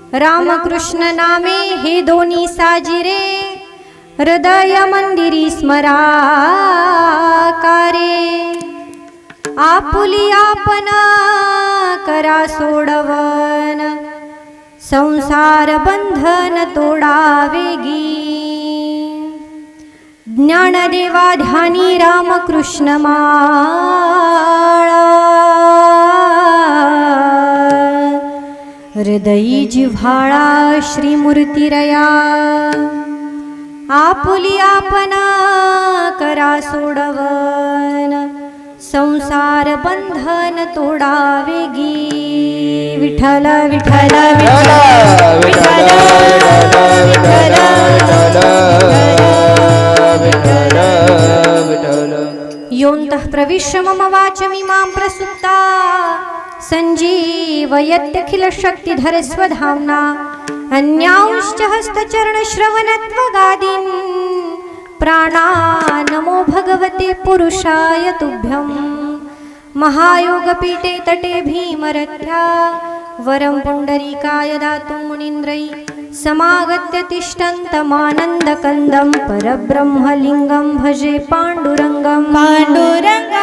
रामकृष्ण नामे हे दोन्ही साजिरे हृदय मंदिरी स्मराकारे आपुली आपण करा सोडवन संसार बंधन तोडावेगी ज्ञानदेवा ध्यानी रामकृष्ण माळा हृदयी जिव्हाळा श्रीमूर्तिरया आपुली आपण करा सोडवन संसार बंधन तोडावेगी विठ्ठल विठ्ठल विठ्ठल योऽन्तः प्रविश्य मम वाचमिमां प्रसुप्ता सञ्जीवयत्यखिलशक्तिधर स्वधाम्ना अन्यांश्च हस्तचरणश्रवणत्वगादीन् प्राणानमो भगवते पुरुषाय तुभ्यं महायोगपीठे तटे भीमरथ्या वरं पुण्डरीकाय दातुं मुनीन्द्रै समागत्य तिष्ठन्तमानन्दकन्दं परब्रह्मलिङ्गं भजे पाण्डुरङ्गं पाण्डुरङ्गाकरो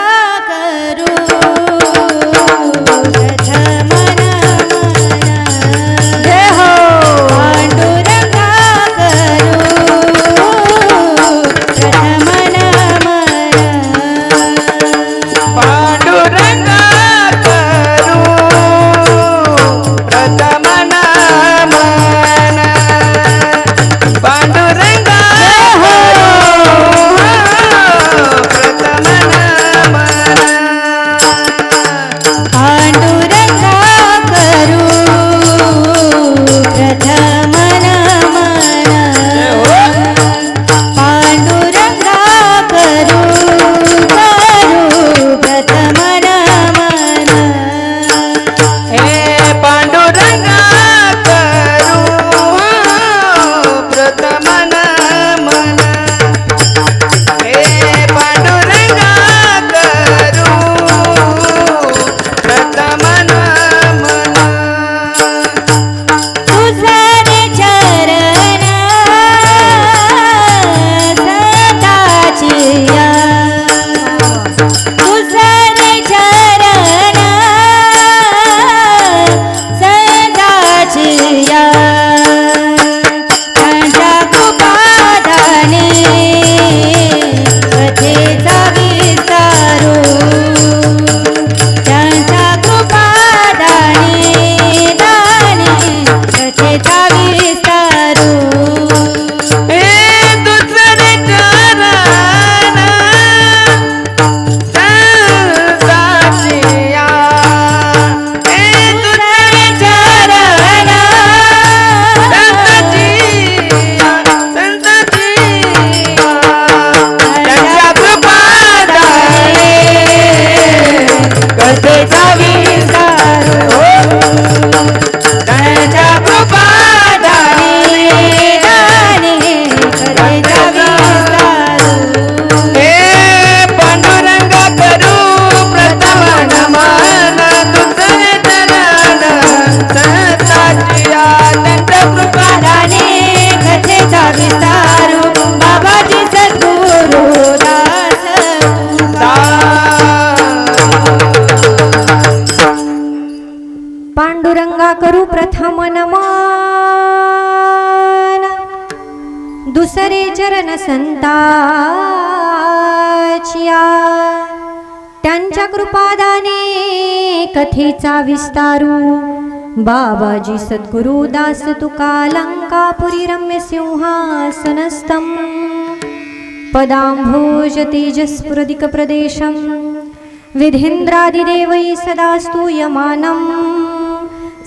करू प्रथम नमन दुसरे चरण संताचिया त्यांच्या कृपादाने कथेचा विस्तारू बाबाजी सद्गुरु दास तुकालंकापुरी रम्य सिंहासनस्थं पदांभोज तेजस्फुरदिक प्रदेशं विधीन्द्रादिदेवै सदा स्तूयमानं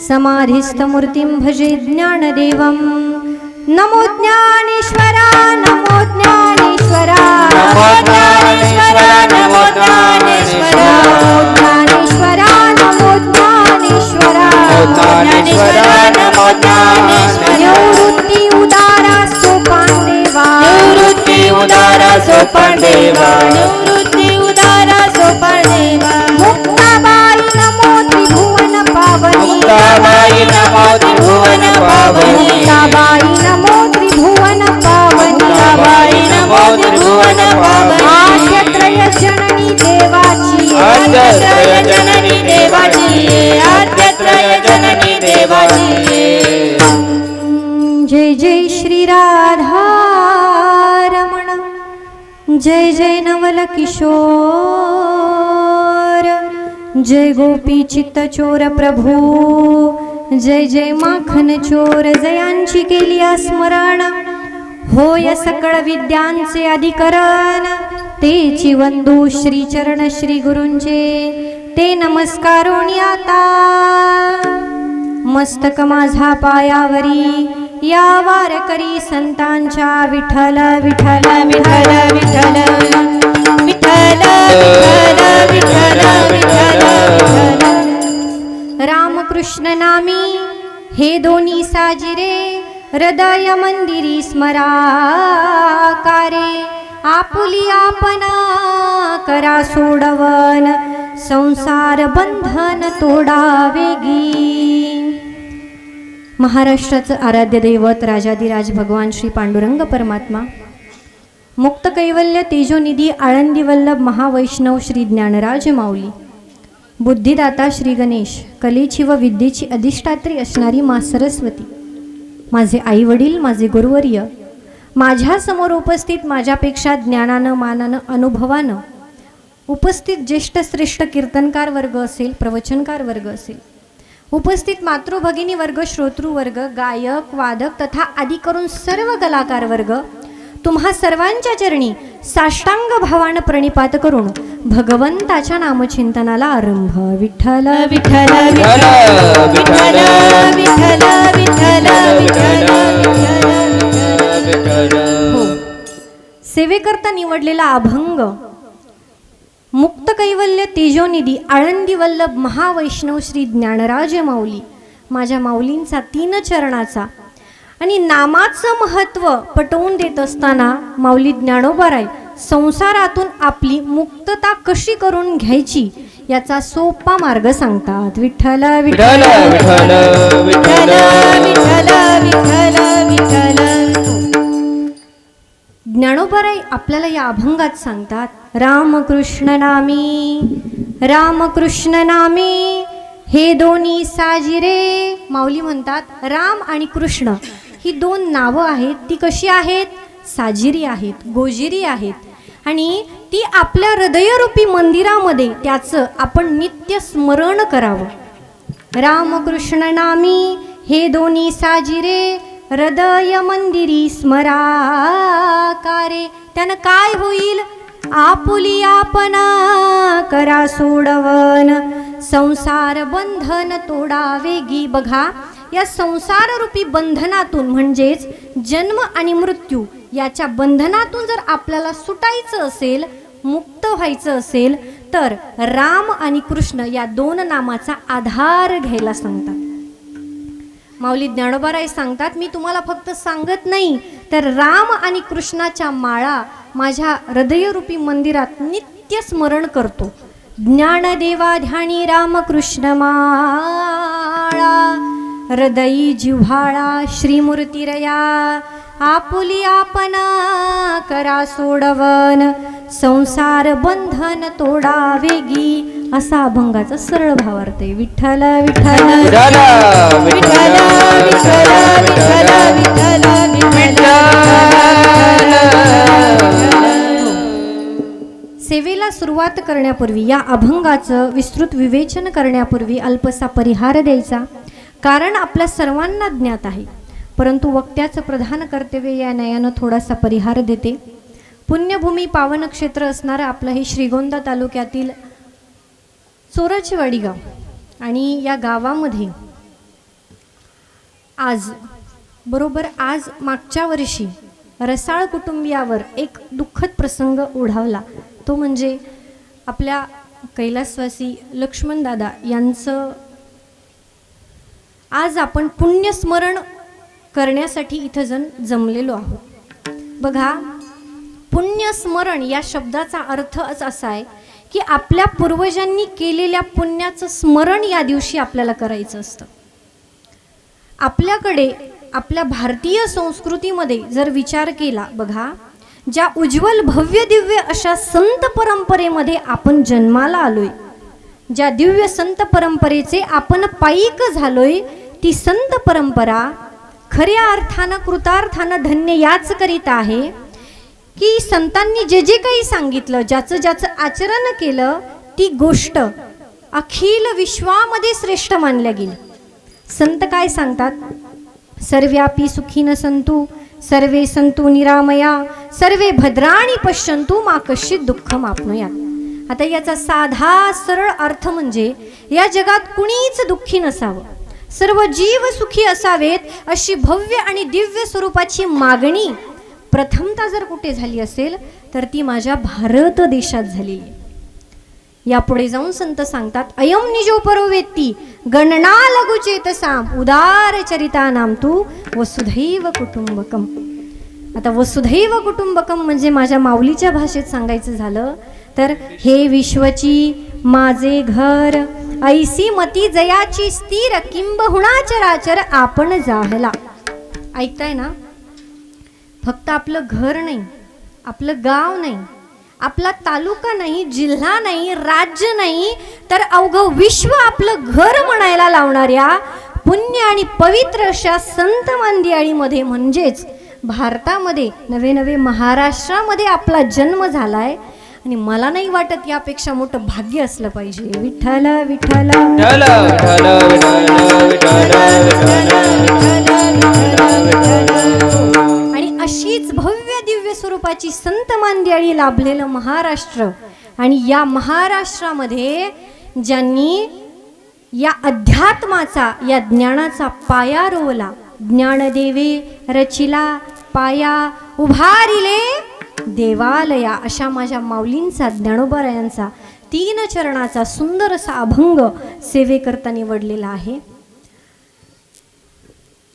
समाधिस्थमूर्तिं भजे ज्ञानदेवं नमो ज्ञानेश्वरा नमो ज्ञानेश्वरा नमो ज्ञानेश्वरा नमो ज्ञानेश्वरा ज्ञानेश्वरा नमो ज्ञानेश्वरा ज्ञानेश्वरा नमो ज्ञानेश्वरा निवृत्ती उदारा सोपान देवा निवृत्ती उदारा सोपान देवा निवृत्ती उदारा सोपान देवा मुक्ताबाई मन पावनी आद्यत्रय जननी देवाची आद्यत्रय जननी देवाची आद्यत्रय जननी देवाची जय जय श्री राधा रमण जय जय नवल किशोर जय गोपी चित्त चोर प्रभू जय जय माखन चोर जयांची केली स्मरण होय सकळ विद्यांचे अधिकरण तेची वंदू श्री चरण श्री गुरूंचे ते नमस्कारोणी आता मस्तक माझा पायावरी या वारकरी संतांच्या विठ्ठल विठ्ठल विठ्ठल विठ्ठल विठ्ठल विठ्ठल विठ्ठल विठ्ठल रामकृष्ण नामी हे दोन्ही साजिरे हृदय मंदिरी स्मराकारे आपुली आपणा करा सोडवन संसार बंधन तोडावेगी महाराष्ट्राचं आराध्य दैवत राजाधिराज भगवान श्री पांडुरंग परमात्मा मुक्त कैवल्य तेजोनिधी आळंदी वल्लभ महावैष्णव श्री ज्ञानराज माऊली बुद्धिदाता श्री गणेश कलेची व विद्येची अधिष्ठात्री असणारी मा सरस्वती माझे आई वडील माझे गुरुवर्य माझ्या समोर उपस्थित माझ्यापेक्षा ज्ञानानं मानानं अनुभवानं उपस्थित ज्येष्ठ श्रेष्ठ कीर्तनकार वर्ग असेल प्रवचनकार वर्ग असेल उपस्थित मातृभगिनी वर्ग श्रोतृ वर्ग गायक वादक तथा आदी करून सर्व कलाकार वर्ग तुम्हा सर्वांच्या चरणी साष्टांग भावानं प्रणिपात करून भगवंताच्या नामचिंतनाला आरंभ विठ्ठल विठ्ठल विठ्ठल विठ्ठल विठ्ठल विठ्ठल हो सेवेकरता निवडलेला अभंग मुक्त कैवल्य तेजोनिधी आळंदी वल्लभ महावैष्णव श्री ज्ञानराज माऊली माझ्या माऊलींचा 3 चरणाचा आणि नामाचं महत्त्व पटवून देत असताना माऊली ज्ञानोबाराय संसारातून आपली मुक्तता कशी करून घ्यायची याचा सोपा मार्ग सांगतात विठ्ठल विठ्ठल विठ्ठल विठ्ठल विठ्ठल विठ्ठल विठ्ठल ज्ञानोबाराय आपल्याला या अभंगात सांगतात रामकृष्ण नामी हे दोन्ही साजिरे माऊली म्हणतात राम आणि कृष्ण ही 2 नावं आहेत ती कशी आहेत साजिरी आहेत गोजिरी आहेत आणि ती आपल्या हृदयरूपी मंदिरामध्ये त्याचं आपण नित्य स्मरण करावं रामकृष्ण नामी हे दोन्ही साजिरे हृदय मंदिरी स्मराकारे त्यानं काय होईल आपुली आपणा करा सोडवन संसार बंधन तोडावेगी बघा या संसाररूपी बंधनातून म्हणजेच जन्म आणि मृत्यू याच्या बंधनातून जर आपल्याला सुटायचं असेल मुक्त व्हायचं असेल तर राम आणि कृष्ण या 2 नामाचा आधार घ्यायला सांगतात माऊली ज्ञानोबाराय सांगतात मी तुम्हाला फक्त सांगत नाही तर राम आणि कृष्णाच्या माळा माझ्या हृदयरूपी मंदिरात नित्य स्मरण करतो ज्ञानदेवा ध्यानी रामकृष्ण माळा हृदयी जिव्हाळा श्रीमूर्तिरया आपुली आपणा करा सोडवन संसार बंधन तोडावेगी असा अभंगाचा सरळ भावार्थ आहे विठ्ठल विठ्ठल विठ्ठल विठ्ठल विठ्ठल विठ्ठल सेवेला सुरुवात करण्यापूर्वी या अभंगाचं विस्तृत विवेचन करण्यापूर्वी अल्पसा परिहार द्यायचा कारण आपल्या सर्वांना ज्ञात आहे परंतु वक्त्याचं प्रधान कर्तव्य या न्यायानं थोडासा परिहार देते पुण्यभूमी पावन क्षेत्र असणारं आपलं हे श्रीगोंदा तालुक्यातील चोराचेवाडी गाव आणि या गावामध्ये आज मागच्या वर्षी रसाळ कुटुंबियावर एक दुःखद प्रसंग ओढावला तो म्हणजे आपल्या कैलासवासी लक्ष्मणदादा यांचं आज आपण पुण्यस्मरण करण्यासाठी इथं जमलेलो आहोत बघा पुण्यस्मरण या शब्दाचा अर्थच असा आहे की आपल्या पूर्वजांनी केलेल्या पुण्याचं स्मरण या दिवशी आपल्याला करायचं असतं आपल्याकडे आपल्या भारतीय संस्कृतीमध्ये जर विचार केला बघा ज्या उज्ज्वल भव्य दिव्य अशा संत परंपरेमध्ये आपण जन्माला आलोय, ज्या दिव्य संत परंपरेचे आपण पायिक झालोय, ती संत परंपरा खऱ्या अर्थानं कृतार्थानं धन्य याच करीता आहे की संतांनी जे जे काही सांगितलं, ज्याचं ज्याचं आचरण केलं, ती गोष्ट अखिल विश्वामध्ये श्रेष्ठ मानल्या गेली. संत काय सांगतात? सर्व्यापी सुखीन संतु, सर्वे संतु निरामया, सर्वे भद्राणी पश्यंतु, मा कश्चित दुःखम आपनुयात. आता याचा साधा सरळ अर्थ म्हणजे या जगात कुणीच दुःखी नसावं, सर्व जीव सुखी असावेत अशी भव्य आणि दिव्य स्वरूपाची मागणी प्रथमता जर कुठे झाली असेल तर ती माझ्या भारत देशात झाली. यापुढे जाऊन संत सांगतात, अयम निजो परो वेत्ती गणना लघु चेतसाम उदार चरिता नाम तू वसुधैव कुटुंबकम. आता वसुधैव कुटुंबकम म्हणजे माझ्या माऊलीच्या भाषेत सांगायचं झालं तर हे विश्वची माझे घर, ऐसी मती जयाची स्थिर, किंबहुना चराचर आपण जाहला. ऐकताय ना? फक्त आपलं घर नाही, आपलं गाव नाही, आपला तालुका नाही, जिल्हा नाही, राज्य नाही, तर अवघं विश्व आपलं घर म्हणायला लावणाऱ्या पुण्य आणि पवित्र अशा संत मंदिराळीमध्ये म्हणजेच भारतामध्ये, नवे नवे महाराष्ट्रामध्ये आपला जन्म झालाय. आणि मला नाही वाटत यापेक्षा मोठं भाग्य असलं पाहिजे. विठ्ठल विठ्ठल आणि अशीच भव्य दिव्य स्वरूपाची संत मंदिराळी लाभलेलं महाराष्ट्र, आणि या महाराष्ट्रामध्ये ज्यांनी या अध्यात्माचा, या ज्ञानाचा पाया रोवला, ज्ञानदेवे रचिला पाया उभारिले देवालया, अशा माझ्या माऊलींचा, ज्ञानोबारायांचा 3 चरणाचा सुंदर असा अभंग सेवेकरता निवडलेला आहे.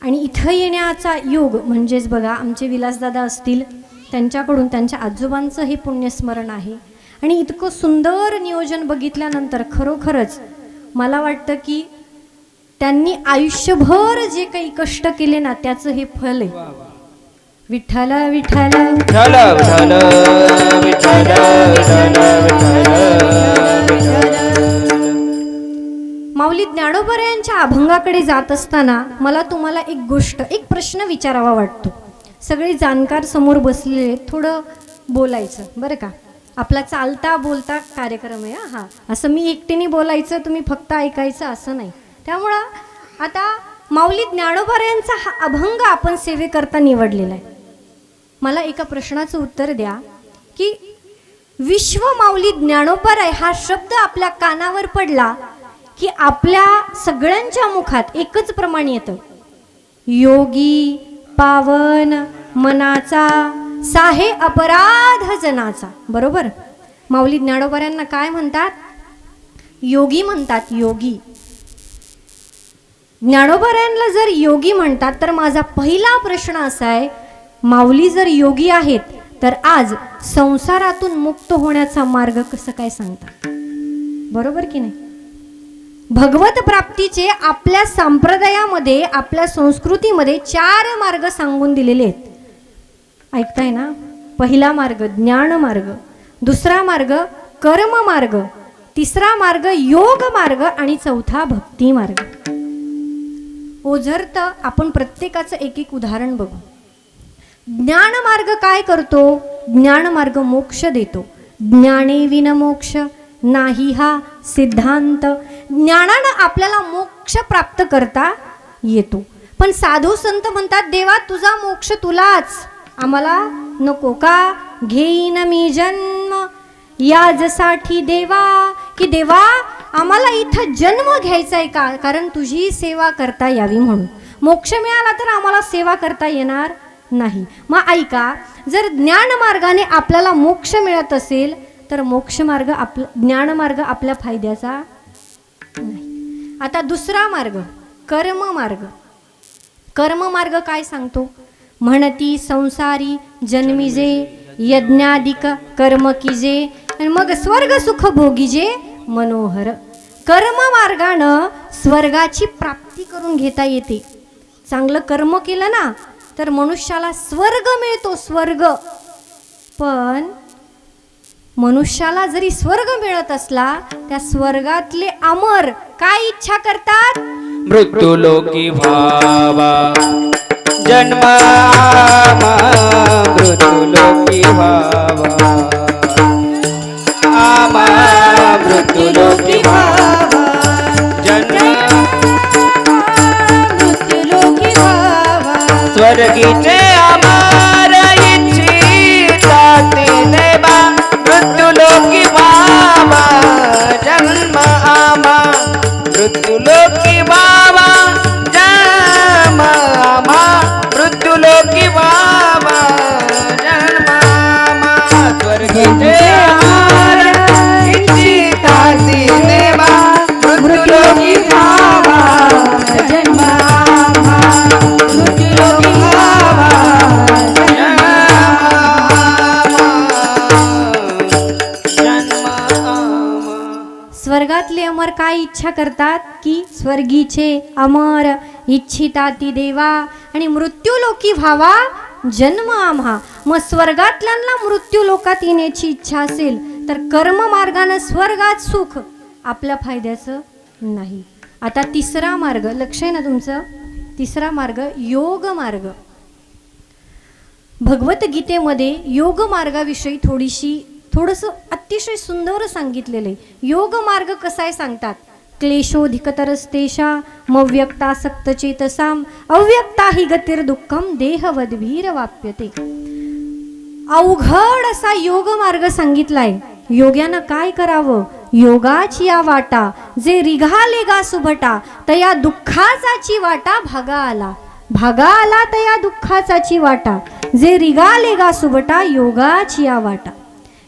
आणि इथं येण्याचा योग म्हणजेच बघा, आमचे विलासदादा असतील, त्यांच्याकडून त्यांच्या आजोबांचं हे पुण्यस्मरण आहे. आणि इतकं सुंदर नियोजन बघितल्यानंतर खरोखरच मला वाटतं की त्यांनी आयुष्यभर जे काही कष्ट केले ना, त्याचं हे फल आहे. विठ्ठल विठ्ठल माऊली ज्ञानोबरायांच्या अभंगाकडे जात असताना मला तुम्हाला एक गोष्ट, एक प्रश्न विचारावा वाटतो. सगळे जाणकार समोर बसलेले, थोडं बोलायचं बरं का. आपला चालता बोलता कार्यक्रम आहे हा. असं मी एकटीने बोलायचं, तुम्ही फक्त ऐकायचं असं नाही. त्यामुळं आता माऊली ज्ञानोबरायांचा हा अभंग आपण सेवेकरता निवडलेला आहे. मला एका प्रश्नाचं उत्तर द्या की विश्व माऊली ज्ञानोबराय हा शब्द आपल्या कानावर पडला की आपल्या सगळ्यांच्या मुखात एकच प्रमाण येतं, योगी पावन मनाचा साहे अपराध जनाचा. बरोबर? माऊली ज्ञानोबरायांना काय म्हणतात? योगी म्हणतात. योगी ज्ञानोबरायांना जर योगी म्हणतात तर माझा पहिला प्रश्न असा आहे, माऊली जर योगी आहेत तर आज संसारातून मुक्त होण्याचा मार्ग कसं काय सांगतात? बरोबर की नाही? भगवत प्राप्तीचे आपल्या संप्रदायामध्ये, आपल्या संस्कृतीमध्ये 4 मार्ग सांगून दिलेले आहेत. ऐकताय ना? पहिला मार्ग ज्ञान मार्ग, दुसरा मार्ग कर्म मार्ग, तिसरा मार्ग योग मार्ग आणि चौथा भक्ती मार्ग. ओझरत आपण प्रत्येकाचं एक एक उदाहरण बघू. ज्ञान मार्ग काय करतो? ज्ञान मार्ग मोक्ष देतो. ज्ञाने विन मोक्ष नाही हा सिद्धांत. ज्ञानानं आपल्याला मोक्ष प्राप्त करता येतो. पण साधू संत म्हणतात, देवा तुझा मोक्ष तुलाच, आम्हाला नको का? घेईन मी जन्म याजसाठी देवा, की देवा आम्हाला इथं जन्म घ्यायचा आहे का? कारण तुझी सेवा करता यावी म्हणून. मोक्ष मिळाला तर आम्हाला सेवा करता येणार नाही. मग ऐका, जर ज्ञान मार्गाने आपल्याला मोक्ष मिळत असेल तर मोक्ष मार्ग ज्ञान मार्ग आपल्या फायद्याचा नाही. आता दुसरा मार्ग कर्म मार्ग. कर्म मार्ग काय सांगतो? म्हणती संसारी जन्मिजे यज्ञाधिक कर्म कीजे आणि मग स्वर्ग सुख भोगीजे मनोहर. कर्म मार्गानं स्वर्गाची प्राप्ती करून घेता येते. चांगलं कर्म केलं ना तर मनुष्याला स्वर्ग मिळतो. स्वर्ग पण मनुष्याला जरी स्वर्ग मिळत असला, त्या स्वर्गातले अमर काय इच्छा करतात? मृत्युलोकी व्हावा जन्म आमा, मृत्युलोकी व्हावा आमा, मृत्युलोकी व्हावा जन्म मृत्युलोकी व्हावा. स्वर्गीचे अमर इच्छिता ते देवा, मृत्युलोकी व्हावा जन्म आमा, मृत्युलोकी व्हावा जन्म आमा, मृत्युलोकी व्हावा जन्म आमा. स्वर्गीचे अमर इच्छिता ते देवा, मृत्युलोकी व्हावा जन्म आमा, मृत्युलोकी व्हावा जन्म आमा. स्वर्गातले अमर काय इच्छा करतात? की स्वर्गीचे अमर इच्छिता ती देवा आणि मृत्यूलोकी व्हावा जन्म आम्हा. मग स्वर्गातल्यांना मृत्यू लोकात येण्याची इच्छा असेल तर कर्म मार्गानं स्वर्गात सुख आपल्या फायद्याचं नाही. आता तिसरा मार्ग, लक्ष आहे ना तुमचं? तिसरा मार्ग योग मार्ग. भगवद्गीतेमध्ये योग मार्गाविषयी थोडंसं अतिशय सुंदर सांगितलेलं आहे. योग मार्ग कसा आहे सांगतात? क्लेशोधिकतरस्तेषा मव्यक्तासक्त चेतसाम अव्यक्ता हि गतिर्दुःखम देहवद्वीर वाप्यते. अवघड असा योग मार्ग सांगितलाय. योग्यानं काय करावं? योगाची या वाटा जे रिघाले गा सुभटा, तया दुःखाचाची वाटा भागा आला. भागा आला तया दुःखाचाची वाटा, जे रिगाले गा सुभटा योगाची या वाटा.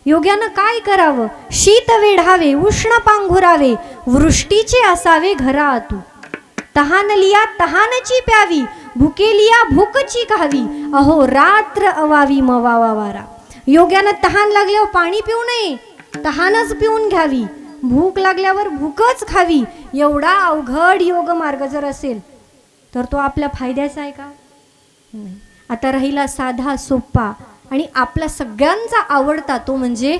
योग्यानं काय करावं? शीत वेढावे, उष्ण पांघुरावे, वृष्टीचे असावे घरा आतू. तहानलिया तहानची प्यावी, भुकेलिया भूकची खावी, अहो रात्र अवावी मवावा वारा. योग्यानं तहान लागल्यावर पाणी पिऊ नये, तहानच पिऊन घ्यावी. भूक लागल्यावर भूकच खावी. एवढा अवघड योग मार्ग जर असेल तर तो आपल्या फायद्याचा आहे का? नाही. आता राहिला साधा सोपा आणि आपला सगळ्यांचा आवडता, तो म्हणजे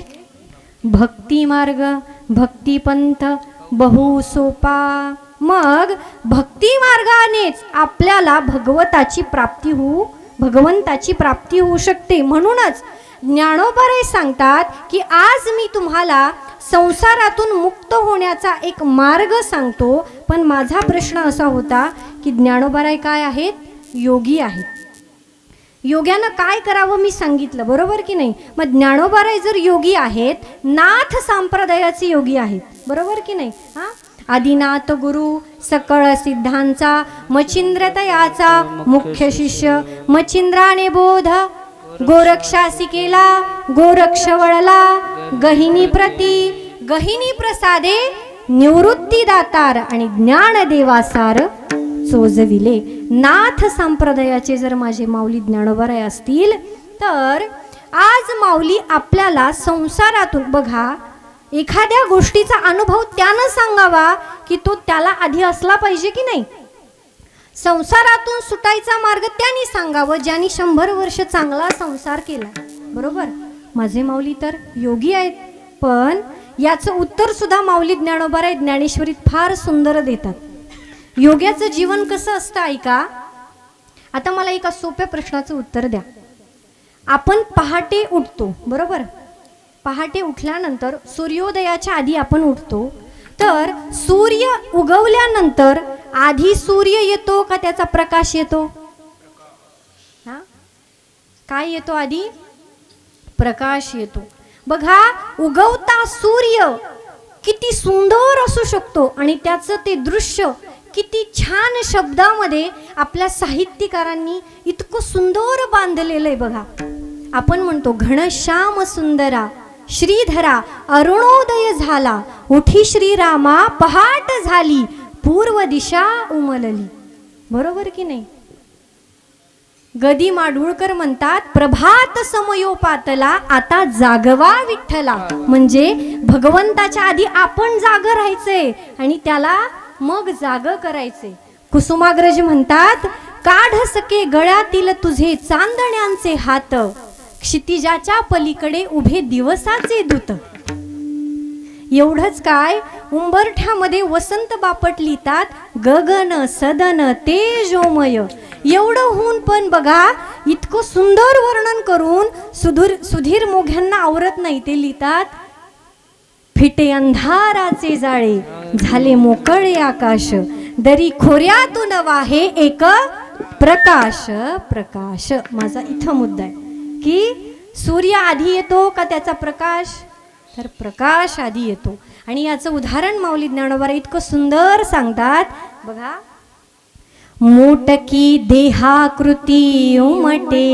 भक्ती मार्ग, भक्तिपंथ बहु सोपा. मग भक्ती मार्गानेच आपल्याला भगवंताची प्राप्ती होऊ शकते. म्हणूनच ज्ञानोबा सांगतात की आज मी तुम्हाला संसारातून मुक्त होण्याचा एक मार्ग सांगतो. पण माझा प्रश्न असा होता की ज्ञानोबा काय आहेत? योगी आहेत. योग्यानं काय करावं मी सांगितलं, बरोबर की नाही? मग ज्ञानोबाराय जर योगी आहेत, नाथ संप्रदायाचे योगी आहेत, बरोबर की नाही? आदिनाथ गुरु सकळ सिद्धांचा मचिंद्रतयाचा मुख्य शिष्य, मचिंद्राने बोध गोरक्षासी केला, गोरक्ष वळला गहिनी प्रसादे निवृत्ती दातार आणि ज्ञान देवासार चोजविले. नाथ संप्रदायाचे जर माझे माऊली ज्ञानोबाराय असतील तर आज माऊली आपल्याला संसारातून, बघा, एखाद्या गोष्टीचा अनुभव त्यानं सांगावा की तो त्याला आधी असला पाहिजे की नाही? संसारातून सुटायचा मार्ग त्यांनी सांगावं ज्यांनी 100 वर्ष चांगला संसार केला, बरोबर? माझे माऊली तर योगी आहेत. पण याचं उत्तर सुद्धा माऊली ज्ञानोबाराय ज्ञानेश्वरीत फार सुंदर देतात. योग्याचं जीवन कसं असतं ऐका. आता मला एका सोप्या प्रश्नाचं उत्तर द्या. आपण पहाटे उठतो, बरोबर? पहाटे उठल्यानंतर सूर्योदयाच्या आधी आपण उठतो. तर सूर्य उगवल्यानंतर आधी सूर्य येतो का त्याचा प्रकाश येतो? काय येतो आधी? प्रकाश येतो. बघा, उगवता सूर्य किती सुंदर असू शकतो आणि त्याचं ते दृश्य किती छान शब्दामध्ये आपल्या साहित्यकारांनी इतकं सुंदर बांधलेलं आहे. बघा, आपण म्हणतो घनश्याम सुंदरा श्रीधरा अरुणोदय झाला, उठी श्रीरामा पहाट झाली, पूर्व दिशा उमलली, बरोबर की नाही? गदी माडगुळकर म्हणतात प्रभात समयोपातला आता जागवा विठ्ठला. म्हणजे भगवंताच्या आधी आपण जाग राहायचे आणि त्याला मग जाग करायचे. कुसुमाग्रज म्हणतात काढ सके गळ्यातील तुझे चांदण्यांचे हात, क्षितिजाच्या पलीकडे उभे दिवसाचे दूत. एवढंच काय, उंबरठ्यामध्ये वसंत बापट लिहितात, गगन सदन तेजोमय. एवढं होऊन पण बघा, इतकं सुंदर वर्णन करून सुधीर मोघ्यांना आवरत नाही. ते लिहितात, फिटे अंधाराचे जाळे, झाले मोकळे आकाश, दरी खोऱ्यातून वाहे एक प्रकाश. प्रकाश माझा इथं मुद्दा आहे की सूर्य आधी येतो का त्याचा प्रकाश? तर प्रकाश आधी येतो. आणि याचं उदाहरण माऊली ज्ञानोबा इतकं सुंदर सांगतात बघा. मोटकी देहाकृती उमटे,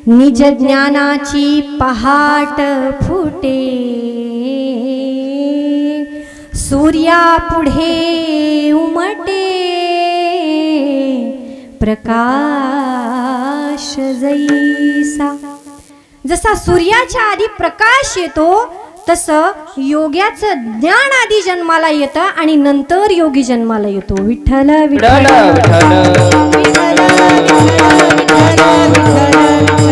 निज ज्ञानाची पहाट फुटे, सूर्या पुढे उमटे, प्रकाश जैसा. जसा सूर्याच्या आधी प्रकाश येतो तसं योग्याचं ज्ञान आधी जन्माला येतं आणि नंतर योगी जन्माला येतो. विठ्ठल विठ्ठल विठ्ठल विठ्ठल विठ्ठल विठ्ठल.